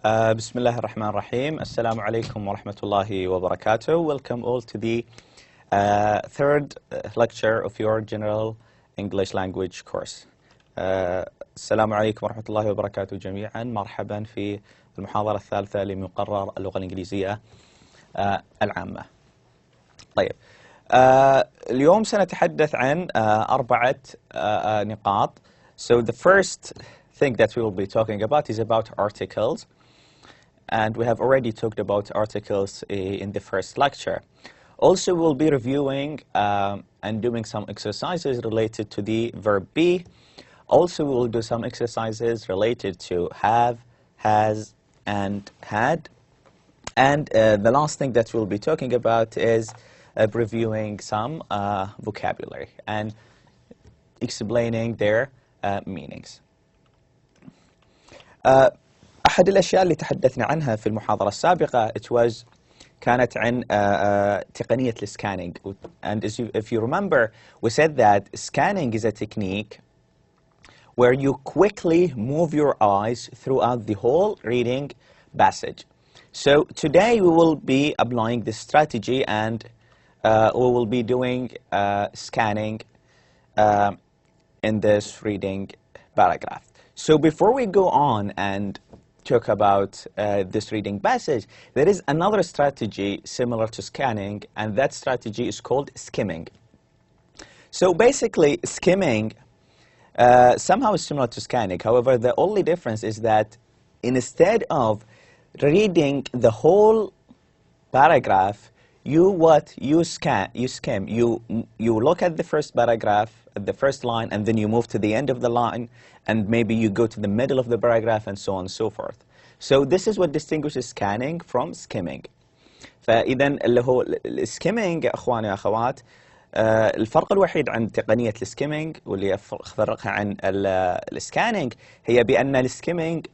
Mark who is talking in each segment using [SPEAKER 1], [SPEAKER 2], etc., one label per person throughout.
[SPEAKER 1] Bismillah ar-Rahman ar-Rahim. Assalamu alaikum wa rahmatullahi wa barakatuh. Welcome all to the third lecture of your general English language course. السلام عليكم ورحمة الله وبركاته جميعا. مرحبا في المحاضرة الثالثة لمقرر اللغة الإنجليزية العامة. طيب، اليوم سنتحدث عن أربعة نقاط. So the first thing that we will be talking about is about articles. And we have already talked about articles in the first lecture. Also, we'll be reviewing and doing some exercises related to the verb be. Also, we will do some exercises related to have, has, and had. And the last thing that we'll be talking about is reviewing some vocabulary and explaining their meanings. أحد الأشياء اللي تحدثنا عنها في المحاضرة السابقة كانت عن تقنية السكانينج. And if you remember, we said that scanning is a technique where you quickly move your eyes throughout the whole reading passage. So today we will be applying this strategy and we will be doing scanning in this reading paragraph. So before we go on and talk about this reading passage, there is another strategy similar to scanning, and that strategy is called skimming. So basically, skimming somehow is similar to scanning. However, the only difference is that instead of reading the whole paragraph, you skim. You look at the first paragraph, the first line, and then you move to the end of the line, and maybe you go to the middle of the paragraph, and so on and so forth. So this is what distinguishes scanning from skimming. فإذا اللي هو السكيمينج يا أخواني وأخوات، الفرق الوحيد عن تقنية السكيمينج واللي يفرقها عن السكانينج هي بأن السكيمينج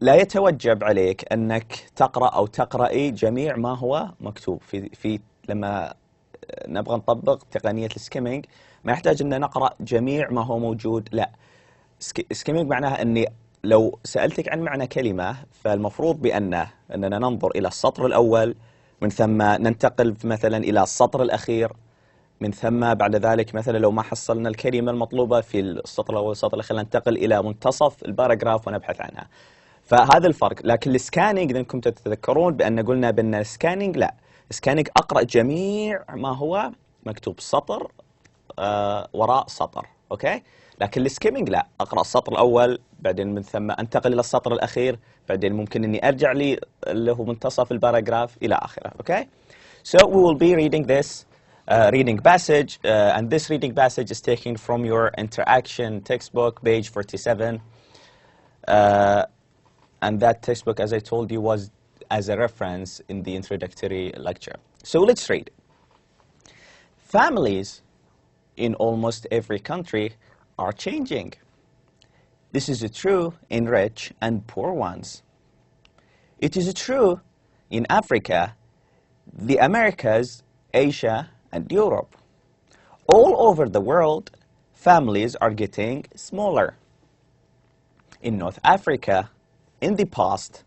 [SPEAKER 1] لا يتوجب عليك أنك تقرأ أو تقرأي جميع ما هو مكتوب في لما نبغى نطبق تقنية السكيمينج ما يحتاج أن نقرأ جميع ما هو موجود. لا، سكيمينج معناها أني لو سألتك عن معنى كلمة فالمفروض أننا ننظر إلى السطر الأول، من ثم ننتقل مثلا إلى السطر الأخير، من ثم بعد ذلك مثلا لو ما حصلنا الكلمة المطلوبة في السطر الأول والسطر الأخير ننتقل إلى منتصف الباراجراف ونبحث عنها. فهذا الفرق. لكن السكانينج إذا كنتم تتذكرون بأن قلنا بأن السكانينج لا، السكانينج أقرأ جميع ما هو مكتوب سطر وراء سطر، أوكي؟ لكن السكيمينج لا، أقرأ السطر الأول بعدين من ثم أنتقل إلى السطر الأخير، بعدين ممكن إني أرجع لي اللي هو منتصف الباراجراف إلى آخره، أوكي؟ So we will be reading this reading passage and this reading passage is taken from your interaction textbook, page 47. And that textbook, as I told you, was as a reference in the introductory lecture. So let's read. Families in almost every country are changing. This is true in rich and poor ones. It is true in Africa, the Americas, Asia, and Europe. All over the world, families are getting smaller. In North Africa, in the past,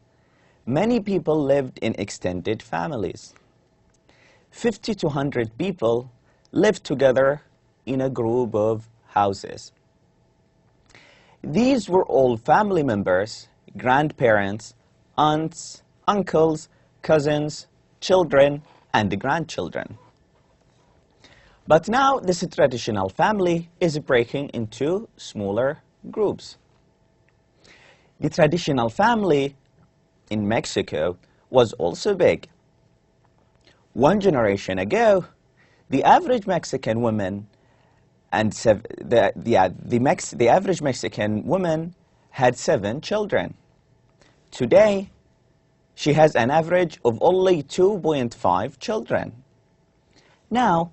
[SPEAKER 1] many people lived in extended families. 50 to 100 people lived together in a group of houses. These were all family members, grandparents, aunts, uncles, cousins, children, and grandchildren. But now this traditional family is breaking into smaller groups. The traditional family in Mexico was also big. One generation ago, the average Mexican woman the average Mexican woman had 7 children. Today, she has an average of only 2.5 children. Now,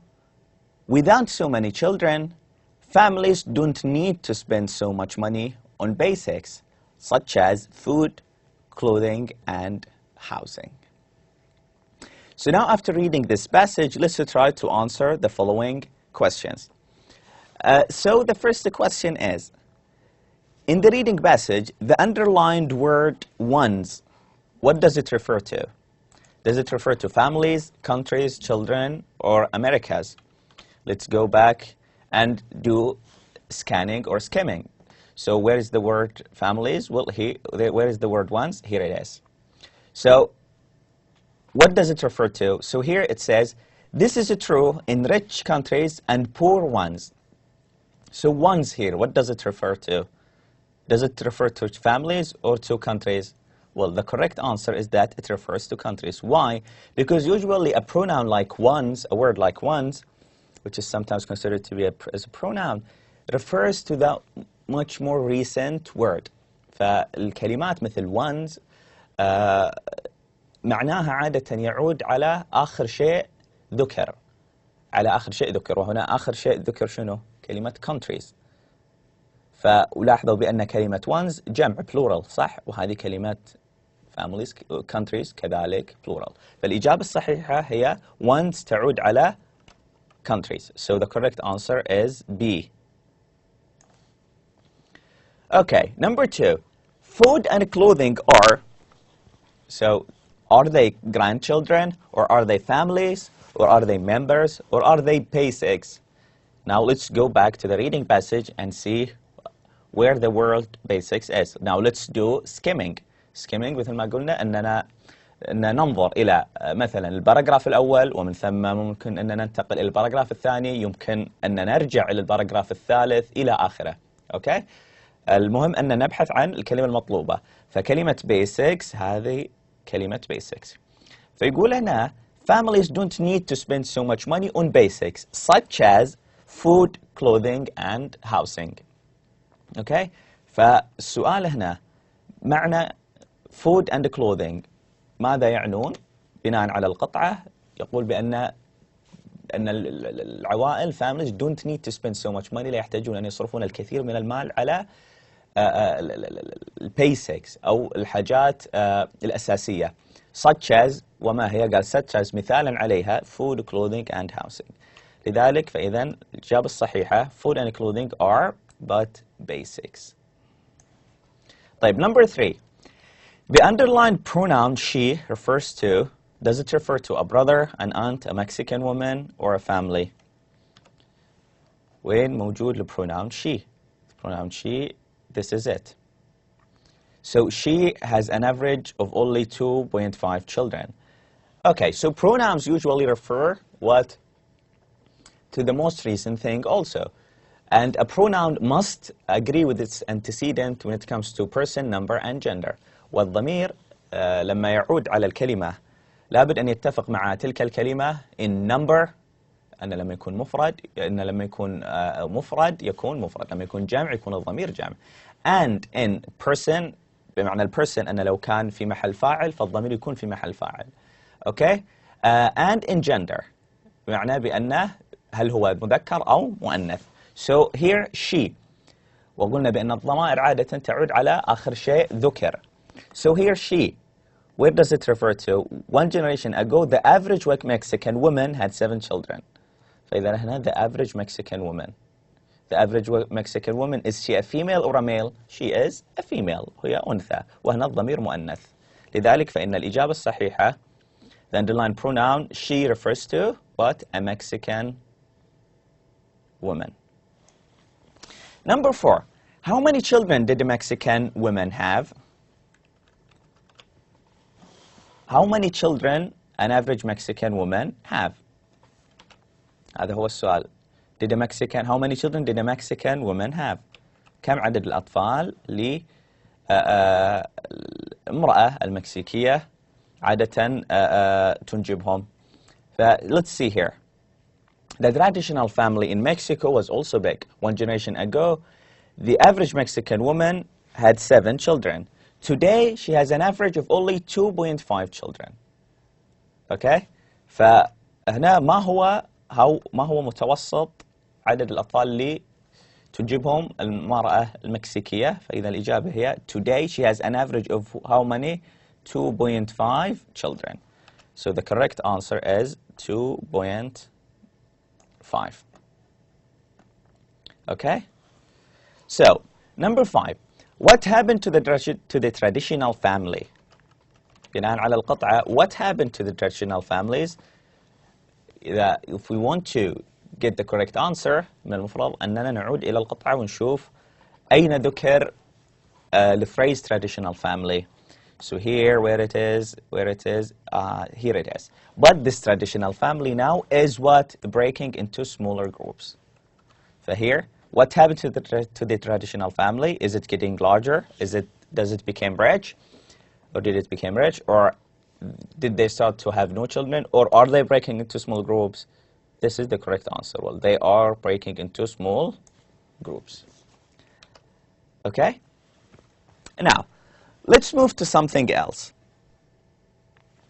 [SPEAKER 1] without so many children, families don't need to spend so much money on basics, such as food, clothing, and housing. So now after reading this passage, let's try to answer the following questions. So the first question is, in the reading passage, the underlined word ones, what does it refer to? Does it refer to families, countries, children, or Americas? Let's go back and do scanning or skimming. So where is the word families? Well, where is the word ones? Here it is. So what does it refer to? So here it says, this is true in rich countries and poor ones. So ones here, what does it refer to? Does it refer to families or to countries? Well, the correct answer is that it refers to countries. Why? Because usually a pronoun like ones, a word like ones, which is sometimes considered to be as a pronoun, refers to the much more recent word. فالكلمات مثل ones معناها عادة يعود على آخر شيء ذكر. على آخر شيء ذكر، وهنا آخر شيء ذكر شنو؟ كلمة countries. فلاحظوا بأن كلمة ones جمع plural صح؟ وهذه كلمة families countries كذلك plural. فالإجابة الصحيحة هي ones تعود على countries. So the correct answer is B. Okay, number 2. Food and clothing are, so are they grandchildren, or are they families, or are they members, or are they basics? Now let's go back to the reading passage and see where the word basics is. Now let's do skimming. Skimming مثل ما قلنا أننا ننظر إلى مثلا الباراجراف الأول، ومن ثم ممكن أن ننتقل إلى الباراجراف الثاني، يمكن أن نرجع إلى الباراجراف الثالث إلى آخره. أوكي؟ المهم أن نبحث عن الكلمة المطلوبة. فكلمة basics هذه كلمة basics. فيقول هنا families don't need to spend so much money on basics such as food, clothing and housing. أوكي؟ فالسؤال هنا معنى food and clothing ماذا يعنون؟ بناء على القطعة يقول بأن العوائل families don't need to spend so much money، لا يحتاجون أن يصرفون الكثير من المال على البيسكس أو الحاجات الأساسية. such as، وما هي؟ قال such as مثالا عليها food, clothing and housing. لذلك فإذا الإجابة الصحيحة food and clothing are but basics. طيب number 3. The underlined pronoun she refers to, does it refer to a brother, an aunt, a Mexican woman, or a family? وين موجود البروناون she? Pronoun she, this is it. So she has an average of only 2.5 children. Okay, so pronouns usually refer what? To the most recent thing also. And a pronoun must agree with its antecedent when it comes to person, number, and gender. والضمير لما يعود على الكلمة لابد أن يتفق مع تلك الكلمة in number، أن لما يكون مفرد، أن لما يكون مفرد يكون مفرد، لما يكون جمع يكون الضمير جمع. And in person، بمعنى البرسن أن لو كان في محل فاعل فالضمير يكون في محل فاعل. Okay? And in gender، بمعنى بأنه هل هو مذكر أو مؤنث. So here she، وقلنا بأن الضمائر عادة تعود على آخر شيء ذكر. So here she, where does it refer to? One generation ago, the average Mexican woman had 7 children. فإذا هنا the average Mexican woman. The average Mexican woman, is she a female or a male? She is a female. هي أنثى. وهنا الضمير مؤنث. لذلك فإن الإجابة الصحيحة, the underlined pronoun she refers to what? A Mexican woman. Number 4. How many children did the Mexican woman have? How many children an average Mexican woman have? هذا هو السؤال. How many children did a Mexican woman have? كم عدد الأطفال للامرأة المكسيكية عادة تنجبهم؟ Let's see here. The traditional family in Mexico was also big. One generation ago, the average Mexican woman had 7 children. Today, she has an average of only 2.5 children. Okay? فهنا ما هو متوسط عدد الأطفال اللي تنجبهم المرأة المكسيكية؟ فإذا الإجابة هي today she has an average of how many? 2.5 children. So the correct answer is 2.5. Okay? So, number 5. What happened to the traditional family? بناء على القطعة, what happened to the traditional families? If we want to get the correct answer, من المفروض أننا نعود إلى القطعة ونشوف أين ذكر the phrase traditional family. So here, here it is. But this traditional family now is what? Breaking into smaller groups. So here, what happened to the traditional family? Is it getting larger? Does it become rich? Or did it become rich? Or did they start to have no children? Or are they breaking into small groups? This is the correct answer. Well, they are breaking into small groups. Okay? Now, let's move to something else,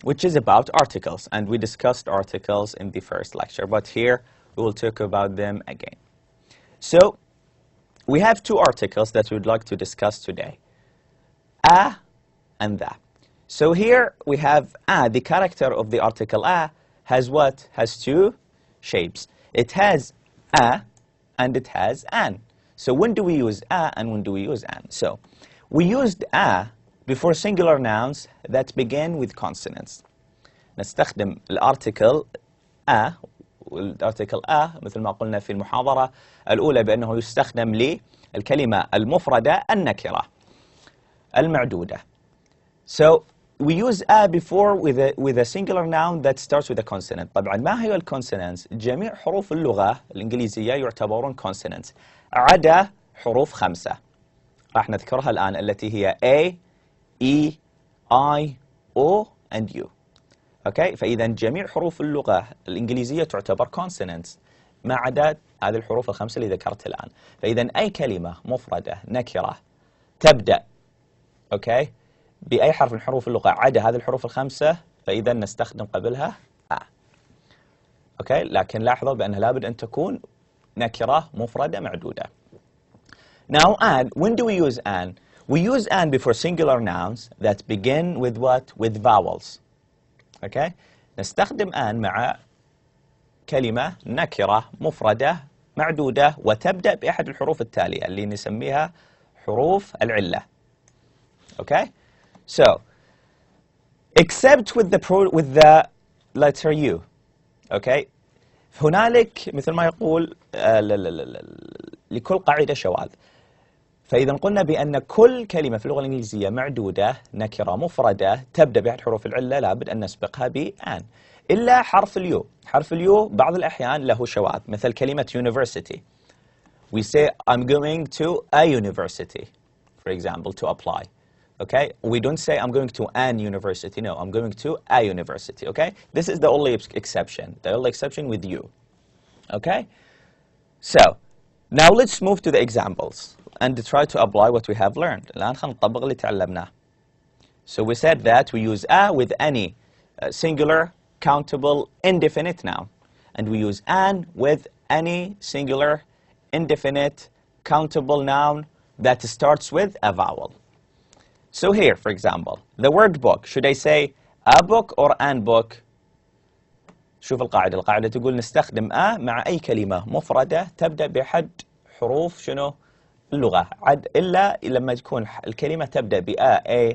[SPEAKER 1] which is about articles. And we discussed articles in the first lecture, but here we will talk about them again. So, we have two articles that we'd like to discuss today. A and the. So here we have a, the character of the article a, has what? Has two shapes. It has a and it has an. So when do we use a and when do we use an? So we used a before singular nouns that begin with consonants. نستخدم الارتكل a والارتكل a مثل ما قلنا في المحاضرة الأولى بأنه يستخدم للكلمة المفردة النكرة المعدودة. So we use a before with a singular noun that starts with a consonant. طبعا ما هي الكونسونانتس؟ جميع حروف اللغة الإنجليزية يعتبرون consonants عدا حروف 5 راح نذكرها الآن التي هي A, E, I, O and U. Okay? فإذا جميع حروف اللغة الإنجليزية تعتبر consonants ما عدا هذه الحروف ال5 اللي ذكرتها الآن. فإذا أي كلمة مفردة نكرة تبدأ okay بأي حرف من حروف اللغة عدا هذه الحروف ال5 فإذا نستخدم قبلها a. okay? لكن لاحظوا بأنها لابد أن تكون نكرة مفردة معدودة. Now and, when do we use an? We use an before singular nouns that begin with what? With vowels. Okay? نستخدم an مع كلمة نكرة مفردة معدودة وتبدأ بأحد الحروف التالية اللي نسميها حروف العلة. Okay? So, except with the letter U. Okay? هنالك مثل ما يقول لكل قاعدة شواذ. فإذا قلنا بأن كل كلمة في اللغة الإنجليزية معدودة نكرة مفردة تبدأ بأحد حروف العلة لابد أن نسبقها بأن إلا حرف اليو. حرف اليو بعض الأحيان له شواذ مثل كلمة university. We say I'm going to a university, for example, to apply. Okay? We don't say I'm going to an university. No, I'm going to a university. Okay? This is the only exception. The only exception with you. Okay? So, now let's move to the examples and try to apply what we have learned. الآن خلينا نطبق اللي تعلمناه. So we said that we use a with any singular, countable, indefinite noun. And we use an with any singular, indefinite, countable noun that starts with a vowel. So here, for example, the word book. Should I say a book or an book? شوف القاعدة تقول نستخدم a مع أي كلمة مفردة تبدأ بأحد حروف شنو؟ اللغة إلا لما تكون الكلمة تبدأ بA,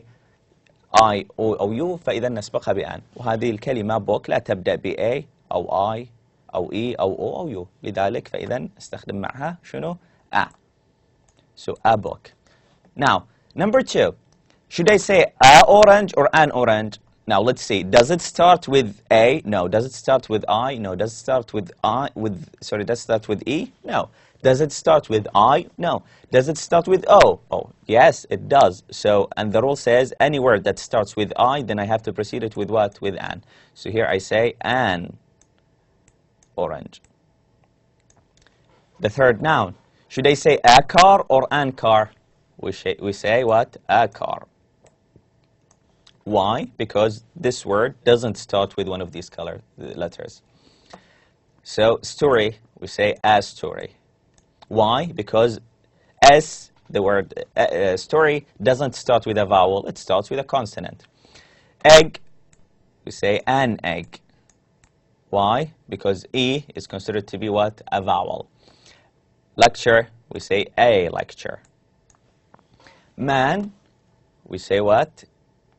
[SPEAKER 1] I, O أو U فإذا نسبقها بأن. وهذه الكلمة book لا تبدأ بA أو I أو E أو O أو U. لذلك فإذا نستخدم معها شنو؟ a. So a book. Now, number 2. Should I say a orange or an orange? Now let's see. Does it start with A? No. Does it start with I? No. Does it start with does it start with E? No. Does it start with I? No. Does it start with O? Oh, yes, it does. So, and the rule says any word that starts with I, then I have to precede it with what? With an. So here I say an orange. The third noun. Should I say a car or an car? We say what? A car. Why? Because this word doesn't start with one of these letters. So, story, we say a story. Why? Because S, the word story, doesn't start with a vowel, it starts with a consonant. Egg, we say an egg. Why? Because E is considered to be what? A vowel. Lecture, we say a lecture. Man, we say what?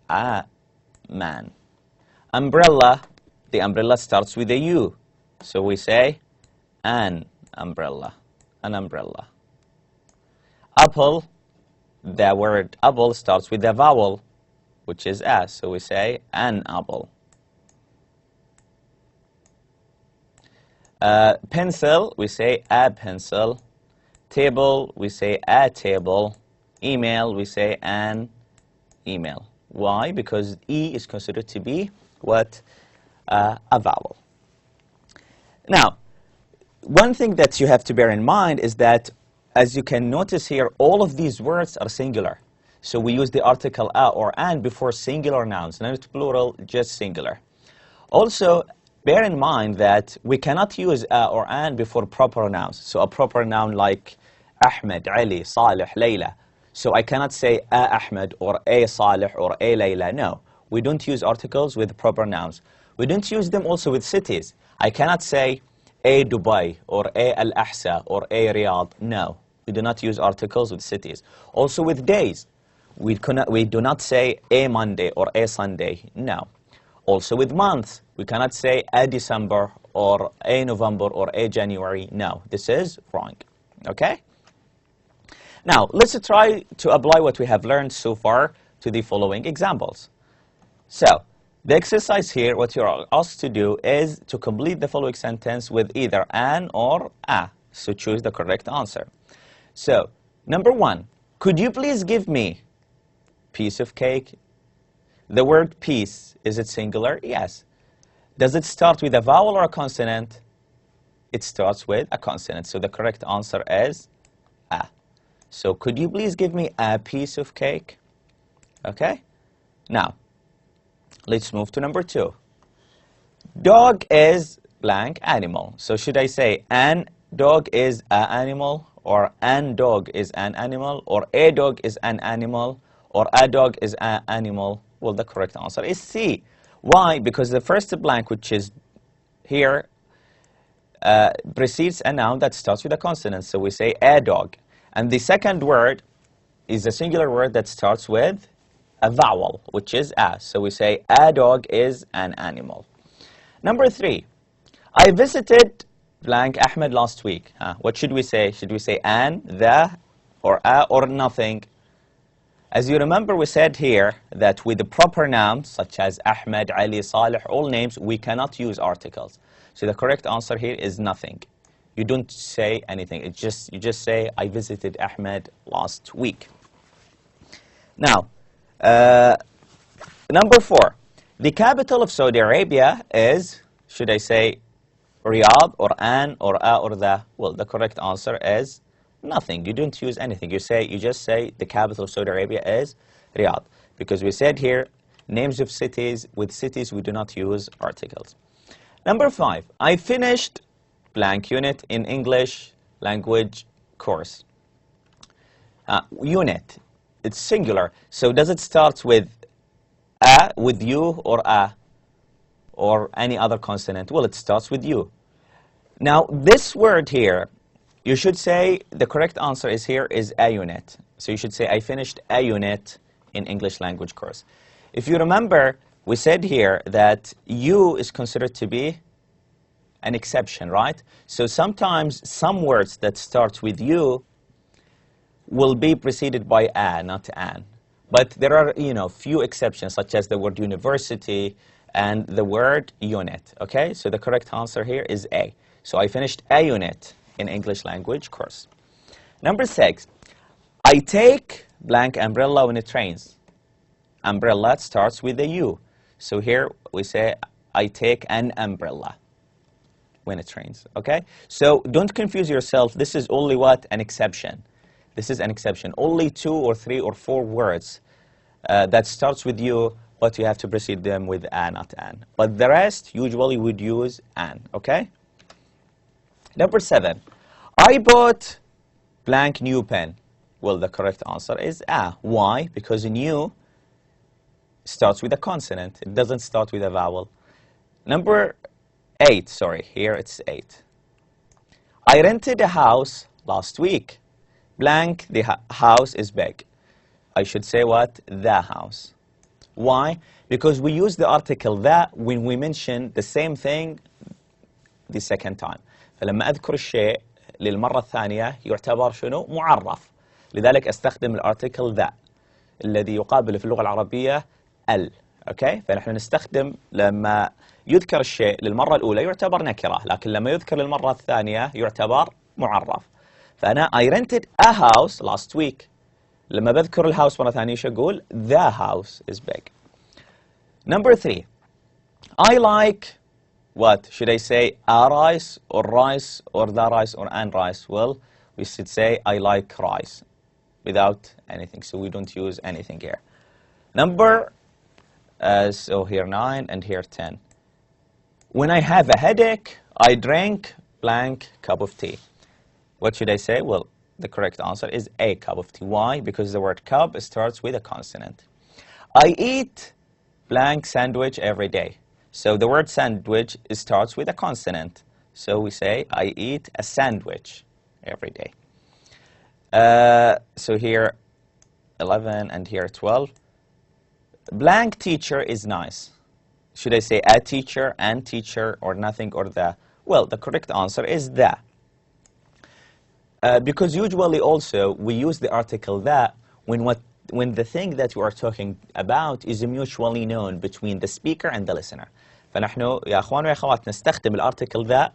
[SPEAKER 1] A man. Umbrella, the umbrella starts with a U. So we say an umbrella. An umbrella. Apple, the word apple starts with a vowel, which is a. So we say an apple. Pencil, we say a pencil. Table, we say a table. Email, we say an email. Why? Because E is considered to be what? A vowel. Now, one thing that you have to bear in mind is that, as you can notice here, all of these words are singular. So we use the article a or an before singular nouns, not plural, just singular. Also, bear in mind that we cannot use a or an before proper nouns. So a proper noun like Ahmed, Ali, Salih, Layla. So I cannot say a Ahmed or a Salih or a Layla. No, we don't use articles with proper nouns. We don't use them also with cities. I cannot say a Dubai or a Al-Ahsa or a Riyadh. No, we do not use articles with cities. Also with days, we do not say a Monday or a Sunday. No. Also with months, we cannot say a December or a November or a January. No, this is wrong. Okay? Now, let's try to apply what we have learned so far to the following examples. So, the exercise here, what you're asked to do is to complete the following sentence with either an or a. So choose the correct answer. So, number one, could you please give me piece of cake? The word piece, is it singular? Yes. Does it start with a vowel or a consonant? It starts with a consonant. So the correct answer is a. So could you please give me a piece of cake? Okay. Now, let's move to number two. Dog is blank animal. So should I say an dog is an animal, or an dog is an animal, or a dog is an animal, or a dog is an animal? Well, the correct answer is C. Why? Because the first blank, which is here, precedes a noun that starts with a consonant. So we say a dog. And the second word is a singular word that starts with a vowel, which is a. So we say a dog is an animal. Number three, I visited blank Ahmed last week. What should we say? Should we say an, the, or a, or nothing? As you remember, we said here that with the proper nouns, such as Ahmed, Ali, Salih, all names, we cannot use articles. So the correct answer here is nothing. You don't say anything. You just say, I visited Ahmed last week. Now, number four, the capital of Saudi Arabia is, should I say Riyadh or an or a or the? Well, the correct answer is nothing. You don't use anything. You just say the capital of Saudi Arabia is Riyadh, because we said here names of cities. With cities, we do not use articles. Number five, I finished blank unit in English language course. Unit, it's singular. So does it start with a, with you, or a, or any other consonant? Well, it starts with you. Now, this word here, you should say the correct answer is here is a unit. So you should say, I finished a unit in English language course. If you remember, we said here that you is considered to be an exception, right? So sometimes some words that start with you will be preceded by a, not an. But there are, few exceptions, such as the word university and the word unit, okay? So the correct answer here is A. So I finished a unit in English language course. Number six, I take blank umbrella when it rains. Umbrella starts with a U. So here we say, I take an umbrella when it rains, okay? So don't confuse yourself. This is only what? An exception. This is an exception. Only 2 or 3 or 4 words that starts with you, but you have to precede them with a, not an. But the rest usually would use an, okay? Number 7, I bought blank new pen. Well, the correct answer is a. Why? Because new starts with a consonant. It doesn't start with a vowel. Number 8, sorry, here it's 8. I rented a house last week. Blank, the house is big. I should say what? The house. Why? Because we use the article the when we mention the same thing the second time. فلما أذكر الشيء للمرة الثانية يعتبر شنو؟ معرف. لذلك أستخدم الارتكل the الذي يقابل في اللغة العربية ال. أوكي؟ فنحن نستخدم لما يذكر الشيء للمرة الأولى يعتبر نكرة، لكن لما يذكر للمرة الثانية يعتبر معرف. فأنا I rented a house last week. لما بذكر الهاوس مرة ثانية شو أقول؟ The house is big. Number 3. I like what? Should I say a rice or the rice or an rice? Well, we should say I like rice without anything. So we don't use anything here. Number, so here 9 and here 10. When I have a headache, I drink blank cup of tea. What should I say? Well, the correct answer is a cup of tea. Why? Because the word cup starts with a consonant. I eat blank sandwich every day. So the word sandwich starts with a consonant. So we say I eat a sandwich every day. So here 11 and here 12. Blank teacher is nice. Should I say a teacher, an teacher, or nothing, or the? Well, the correct answer is the. Because usually also we use the article the when the thing that we are talking about is mutually known between the speaker and the listener. فنحن يا أخوان ويا أخوات نستخدم الارتكل ذا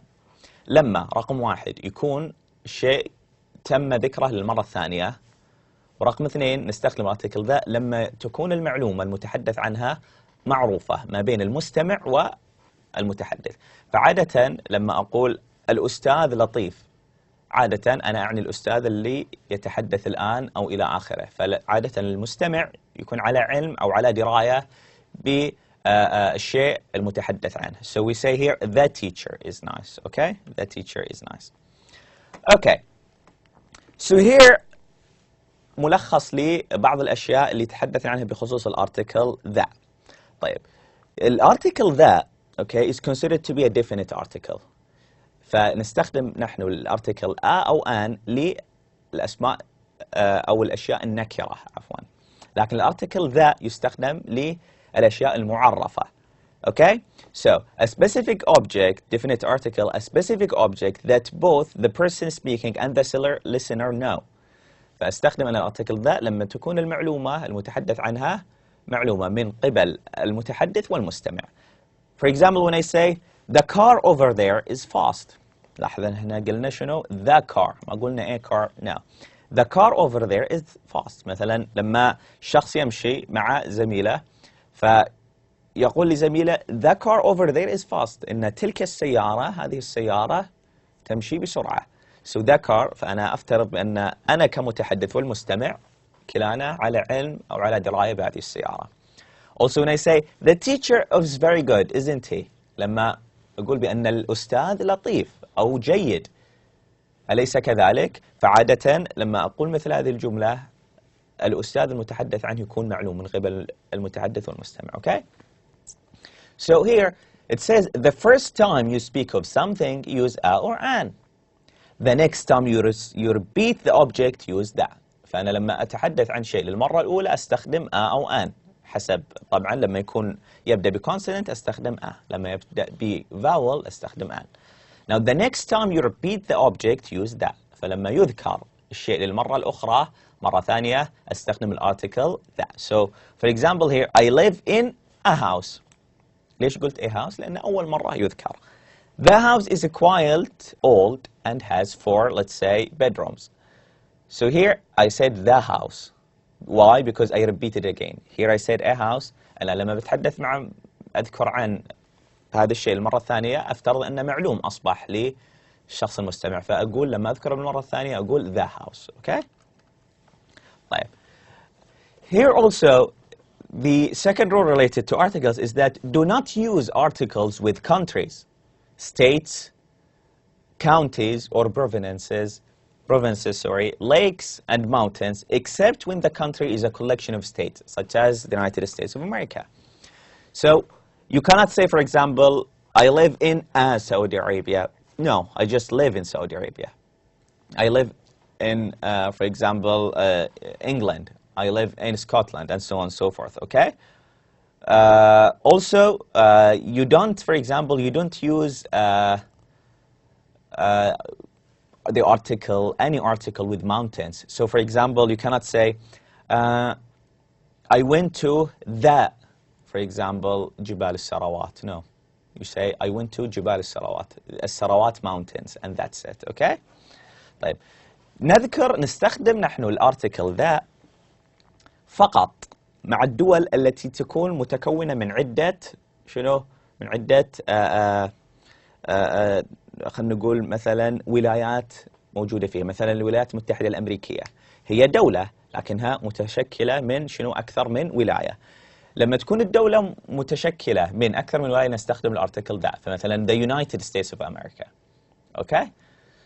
[SPEAKER 1] لما رقم 1 يكون شيء تم ذكره للمرة الثانية، ورقم 2 نستخدم الارتكل ذا لما تكون المعلومة المتحدث عنها معروفة ما بين المستمع والمتحدث. فعادة لما أقول الأستاذ لطيف، عادة أنا أعني الأستاذ اللي يتحدث الآن أو إلى آخره. فعادة المستمع يكون على علم أو على دراية بالشيء المتحدث عنه. So we say here the teacher is nice. Okay? The teacher is nice. Okay. So here ملخص لبعض الأشياء اللي تحدثنا عنها بخصوص الارتكل the. طيب. الارتكل the okay is considered to be a definite article. فنستخدم نحن الارتكل أو أن للأسماء أو الأشياء النكرة عفوا، لكن الارتكل ذا يستخدم للأشياء المعرفة. Okay? So, a specific object, definite article, a specific object that both the person speaking and the listener know. فأستخدم أنا الارتكل ذا لما تكون المعلومة المتحدث عنها معلومة من قبل المتحدث والمستمع. For example, when I say the car over there is fast. لاحظ هنا قلنا شنو؟ the car، ما قلنا a car. No. The car over there is fast. مثلا لما شخص يمشي مع زميله فيقول لزميله the car over there is fast. إن تلك السيارة، هذه السيارة تمشي بسرعة. So the car، فأنا أفترض بأن أنا كمتحدث والمستمع كلانا على علم أو على دراية بهذه السيارة. Also when I say the teacher is very good, isn't he؟ لما أقول بأن الأستاذ لطيف أو جيد، أليس كذلك؟ فعادة لما أقول مثل هذه الجملة الأستاذ المتحدث عنه يكون معلوم من قبل المتحدث والمستمع. Okay? So here it says the first time you speak of something use a or an. The next time you repeat the object use that. فأنا لما أتحدث عن شيء للمرة الأولى أستخدم a أو an. حسب طبعا لما يكون يبدأ بكونسوننت أستخدم a، لما يبدأ بفاول أستخدم an. Now the next time you repeat the object use that. فلما يذكر الشيء للمرة الأخرى مرة ثانية أستخدم الارتكل that. So for example here I live in a house. ليش قلت a house؟ لأن أول مرة يذكر. The house is quite old and has 4, let's say, bedrooms. So here I said the house. Why? Because I repeated again. Here I said a house. أنا لما بتحدث مع أذكر عن هذا الشيء المرة الثانية أفترض أنه معلوم أصبح للشخص المستمع، فأقول لما أذكره بالمرة الثانية أقول the house. Okay? طيب. Here also the second rule related to articles is that do not use articles with countries, states, counties, or provinces, lakes and mountains, except when the country is a collection of states, such as the United States of America. So you cannot say, for example, I live in Saudi Arabia. No, I just live in Saudi Arabia. I live in, for example, England. I live in Scotland, and so on and so forth, okay? Also, you don't, for example, you don't use the article, any article with mountains. So, for example, you cannot say, I went to the, for example, جبال السراوات. No. You say, I went to جبال السراوات, السراوات mountains, and that's it, okay? طيب. نستخدم نحن الارتكل ذا فقط مع الدول التي تكون متكونة من عدة شنو؟ من عدة خلينا نقول مثلا ولايات موجودة فيها. مثلا الولايات المتحدة الأمريكية هي دولة لكنها متشكلة من شنو؟ أكثر من ولاية. لما تكون الدولة متشكلة من أكثر من ولاية نستخدم الارتكل ذا. فمثلا the United States of America. Okay?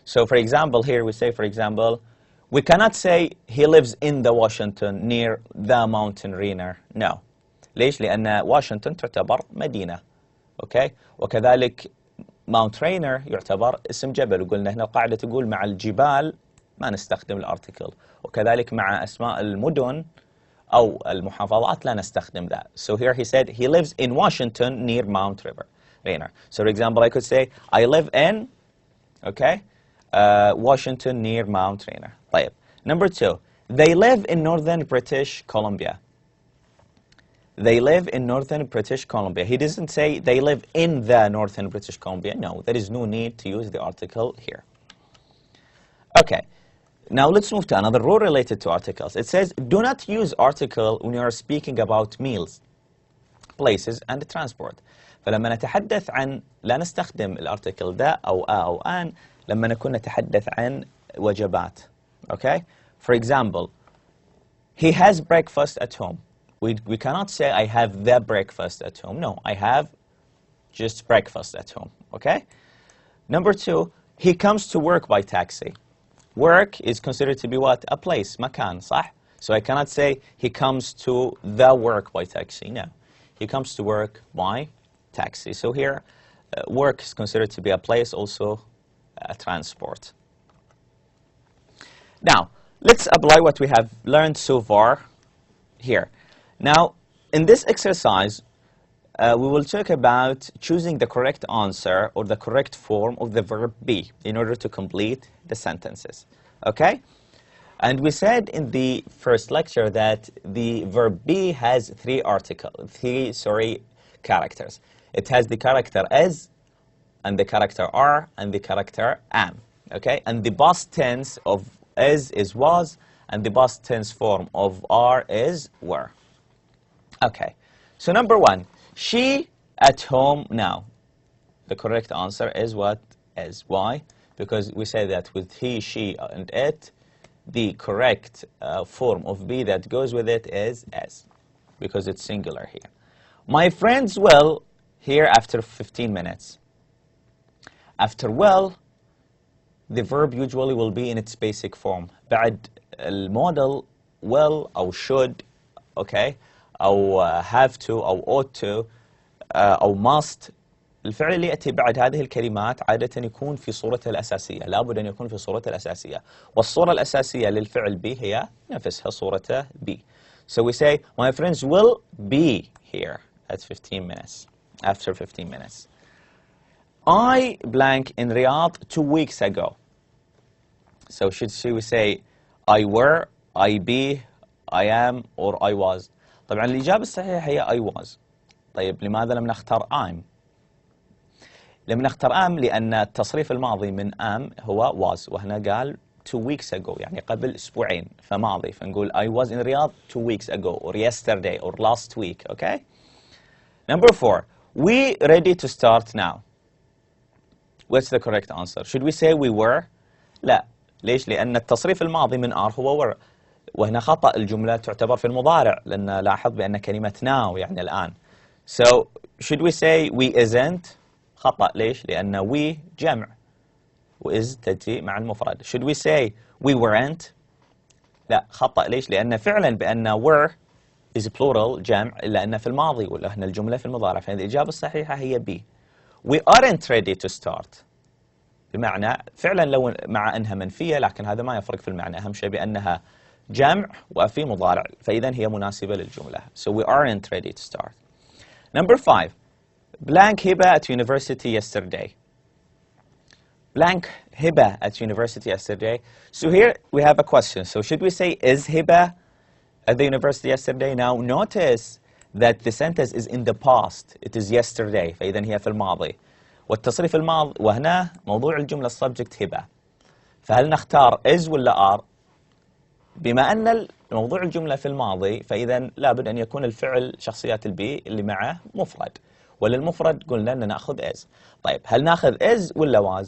[SPEAKER 1] So for example, here we say, for example, we cannot say he lives in the Washington near the mountain Rainier. No. ليش؟ لأن واشنطن تعتبر مدينة. Okay? وكذلك ماونت رينر يعتبر اسم جبل. وقلنا هنا القاعدة تقول مع الجبال ما نستخدم الارتكل. وكذلك مع أسماء المدن أو المحافظات لا نستخدم that. So here he said he lives in Washington near Mount Rainier. So for example, I could say I live in, okay, Washington near Mount Rainier. طيب. Number 2, they live in northern British Columbia. They live in northern British Columbia. He doesn't say they live in the northern British Columbia. No, there is no need to use the article here. Okay, now let's move to another rule related to articles. It says, do not use article when you are speaking about meals, places, and transport. فلما نتحدث عن لا نستخدم الارتكل ذا أو أو أن لما نكون نتحدث عن وجبات. Okay? For example, he has breakfast at home. We cannot say I have the breakfast at home. No, I have just breakfast at home. Okay? Number 2, he comes to work by taxi. Work is considered to be what? A place, مكان, صح? So I cannot say he comes to the work by taxi. No, he comes to work by taxi. So here, work is considered to be a place, also a transport. Now, let's apply what we have learned so far here. Now, in this exercise, we will talk about choosing the correct answer or the correct form of the verb be in order to complete the sentences. Okay? And we said in the first lecture that the verb be has three characters. It has the character as, and the character are, and the character am. Okay? And the past tense of as is was, and the past tense form of are is were. Okay, so number 1, she at home now. The correct answer is what? Is. Why? Because we say that with he, she, and it, the correct form of be that goes with it is as, because it's singular here. My friends will here after 15 minutes. After will, the verb usually will be in its basic form. بعد المودel will أو should, okay, أو have to أو ought to أو must. الفعل اللي يأتي بعد هذه الكلمات عادة يكون في صورته الأساسية. لابد أن يكون في صورته الأساسية. والصورة الأساسية للفعل be هي نفسها صورته be. So we say, my friends will be here at 15 minutes, after 15 minutes. I blank in Riyadh 2 weeks ago. So should we say, I were, I be, I am, or I was? طبعا الإجابة الصحيحة هي I was. طيب لماذا لم نختار I'm؟ لم نختار am لأن التصريف الماضي من am هو was، وهنا قال 2 weeks ago يعني قبل أسبوعين، فماضي، فنقول I was in Riyadh 2 weeks ago, or yesterday, or last week, okay? Number 4, we ready to start now. What's the correct answer? Should we say we were? لا. ليش؟ لأن التصريف الماضي من are هو were، وهنا خطأ، الجملة تعتبر في المضارع، لأن لاحظ بأن كلمة now يعني الآن. So, should we say we isn't؟ خطأ. ليش؟ لأن we جمع، وis تأتي مع المفرد. Should we say we weren't؟ لا، خطأ. ليش؟ لأن فعلا بأن were is plural جمع، إلا أن في الماضي، ولا هنا الجملة في المضارع، فهذه الإجابة الصحيحة هي be. We aren't ready to start. بمعنى فعلا لو مع أنها منفية، لكن هذا ما يفرق في المعنى، أهم شيء بأنها جمع وفي مضارع، فإذا هي مناسبة للجملة. So we aren't ready to start. Number 5. Blank Hiba at university yesterday. Blank Hiba at university yesterday. So here we have a question. So should we say is Hiba at the university yesterday? Now notice that the sentence is in the past. It is yesterday. فإذا هي في الماضي. والتصريف الماضي وهنا موضوع الجملة السبجكت هبة. فهل نختار is ولا are؟ بما أن موضوع الجملة في الماضي فإذا لابد أن يكون الفعل شخصيات البي اللي معه مفرد. وللمفرد قلنا أن نأخذ is. طيب هل نأخذ is ولا was؟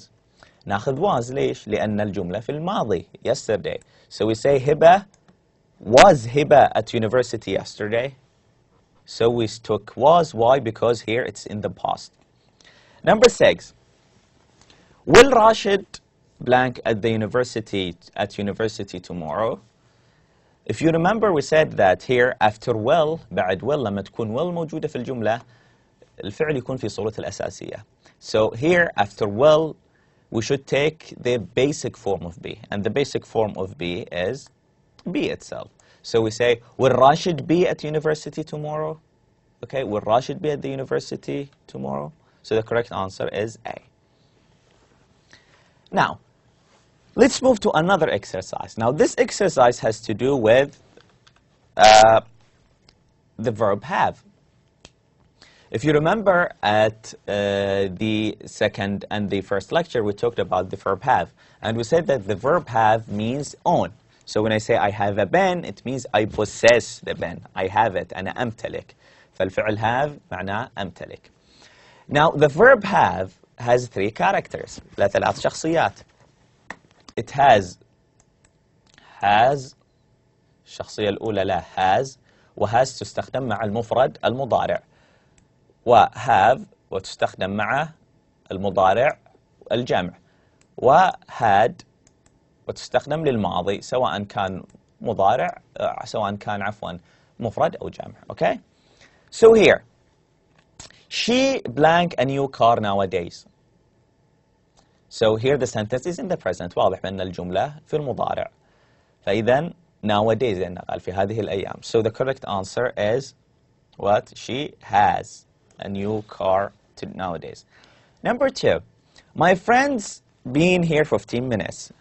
[SPEAKER 1] نأخذ was. ليش؟ لأن الجملة في الماضي yesterday. So we say Hiba was Hiba at university yesterday. So we took was. Why? Because here it's in the past. Number 6. Will Rashid blank at the university tomorrow? If you remember we said that here after will بعد will لما تكون will موجودة في الجملة الفعل يكون في صورته الأساسية. So here after will we should take the basic form of be, and the basic form of be is be itself. So we say will Rashid be at university tomorrow? Okay, will Rashid be at the university tomorrow? So the correct answer is A. Now, let's move to another exercise. Now, this exercise has to do with the verb have. If you remember at the second and the first lecture, we talked about the verb have. And we said that the verb have means own. So when I say I have a pen, it means I possess the pen. I have it. أنا أمتلك. فالفعل have معناه أمتلك. Now, the verb have has 3 characters. له 3 شخصيات. It has الشخصية الأولى له has وhas تستخدم مع المفرد المضارع وhave وتستخدم مع المضارع الجمع وhad وتستخدم للماضي سواء كان مضارع سواء كان عفوا مفرد أو جمع. Okay? So here she blank a new car nowadays. So here the sentence is in the present. واضح بأن الجملة في المضارع. فإذا nowadays يعني قال في هذه الأيام. So the correct answer is what? She has a new car nowadays. Number 2. My friend's been here 15 minutes.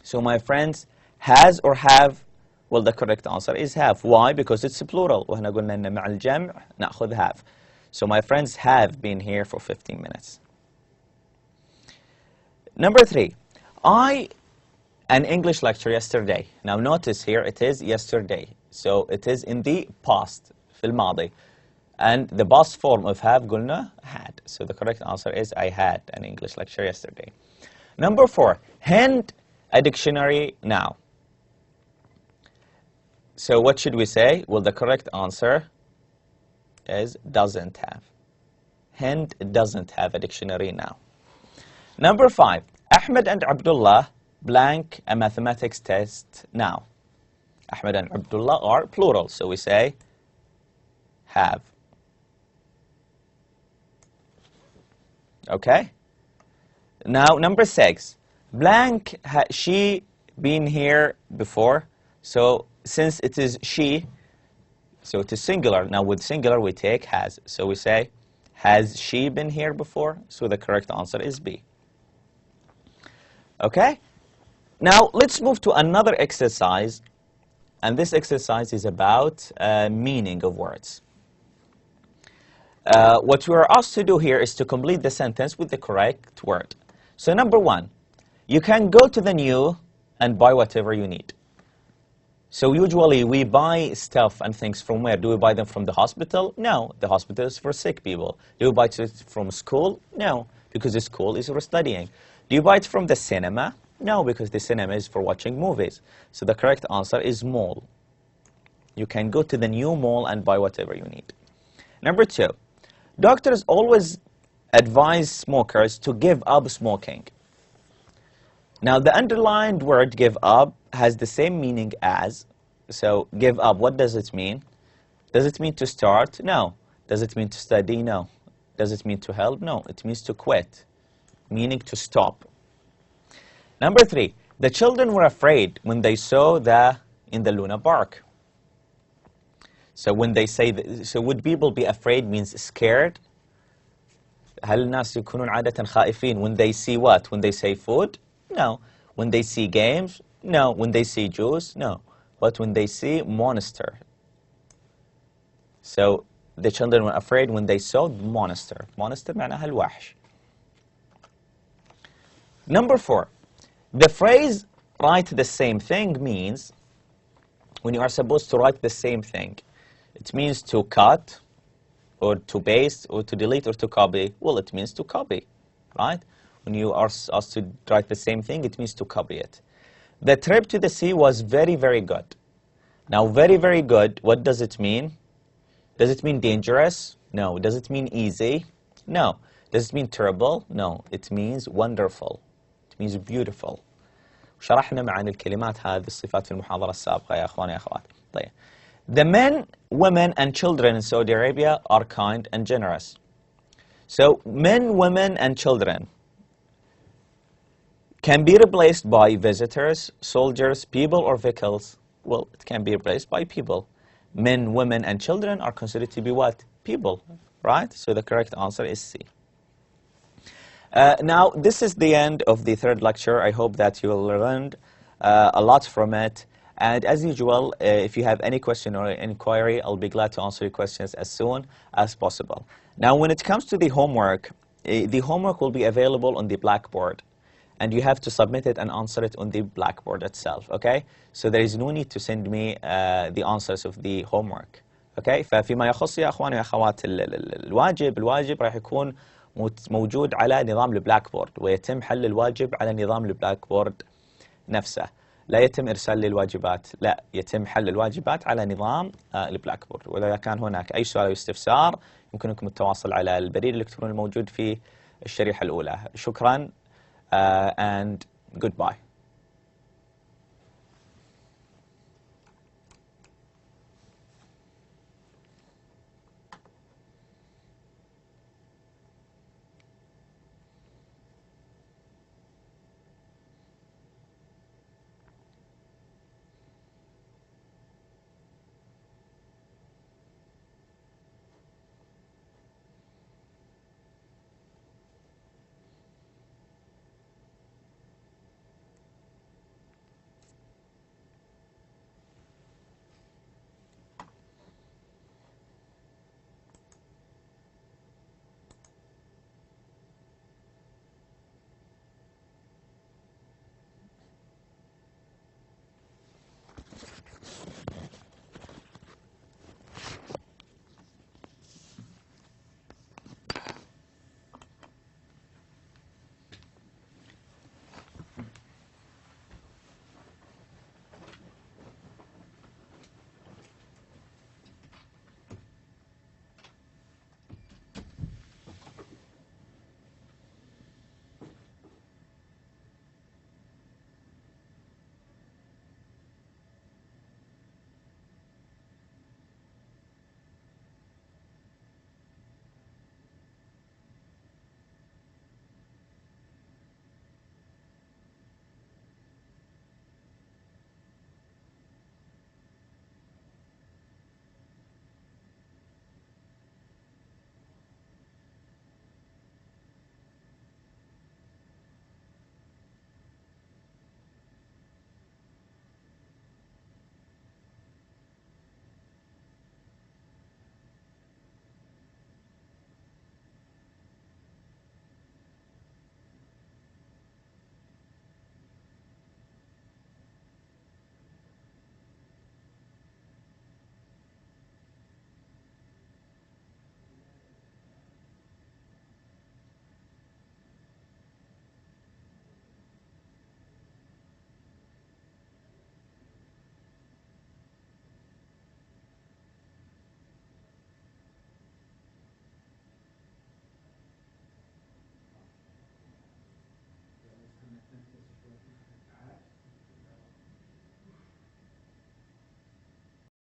[SPEAKER 1] So my friends has or have? Well, the correct answer is have. Why? Because it's plural. وهنا قلنا إن مع الجمع نأخذ have. So my friends have been here for 15 minutes. Number 3. An English lecture yesterday. Now notice here it is yesterday. So it is in the past, في الماضي. And the past form of have قلنا had. So the correct answer is I had an English lecture yesterday. Number 4. Hand a dictionary now. So what should we say? Well, the correct answer is doesn't have. Hind doesn't have a dictionary now. Number 5. Ahmed and Abdullah blank a mathematics test now. Ahmed and Abdullah are plural, so we say have. Okay? Now, number 6. Blank, she been here before. So since it is she, so it is singular. Now with singular we take has. So we say, has she been here before? So the correct answer is B. Okay? Now let's move to another exercise. And this exercise is about meaning of words. What we are asked to do here is to complete the sentence with the correct word. So number 1, you can go to the new and buy whatever you need. So usually we buy stuff and things from where? Do we buy them from the hospital? No, the hospital is for sick people. Do you buy it from school? No, because the school is for studying. Do you buy it from the cinema? No, because the cinema is for watching movies. So the correct answer is mall. You can go to the new mall and buy whatever you need. Number 2, doctors always advise smokers to give up smoking. Now the underlined word give up has the same meaning as, so give up, what does it mean? Does it mean to start? No. Does it mean to study? No. Does it mean to help? No. It means to quit, meaning to stop. Number 3, The children were afraid when they saw in the Luna Park. So when they say, so would people be afraid means scared? هل الناس يكونون عادة خائفين when they see what? When they say food? No. When they see games? No. When they see juice? No. But when they see monster. So the children were afraid when they saw the monster. Monster معناها الوحش. Number 4. The phrase write the same thing means when you are supposed to write the same thing. It means to cut, or to paste, or to delete, or to copy. Well, it means to copy, right? When you are asked to write the same thing, it means to copy it. The trip to the sea was very, very good. Now, very, very good, what does it mean? Does it mean dangerous? No. Does it mean easy? No. Does it mean terrible? No. It means wonderful. It means beautiful. شرحنا معاني الكلمات هذه الصفات في المحاضرة السابقة يا أخواني يا أخوات. طيب. The men, women, and children in Saudi Arabia are kind and generous. So, men, women, and children can be replaced by visitors, soldiers, people, or vehicles. Well, it can be replaced by people. Men, women, and children are considered to be what? People, right? So the correct answer is C. Now, this is the end of the third lecture. I hope that you will learn a lot from it. And as usual, if you have any question or inquiry, I'll be glad to answer your questions as soon as possible. Now, when it comes to the homework will be available on the blackboard. And you have to submit it and answer it on the blackboard itself, okay? So there is no need to send me the answers of the homework, okay? ففيما يخص يا أخواني وأخوات الواجب راح يكون موجود على نظام البلاكبورد، ويتم حل الواجب على نظام البلاكبورد نفسه. لا يتم إرسال لي الواجبات، لا، يتم حل الواجبات على نظام البلاكبورد. وإذا كان هناك أي سؤال أو استفسار يمكنكم التواصل على البريد الإلكتروني الموجود في الشريحة الأولى. شكراً and goodbye.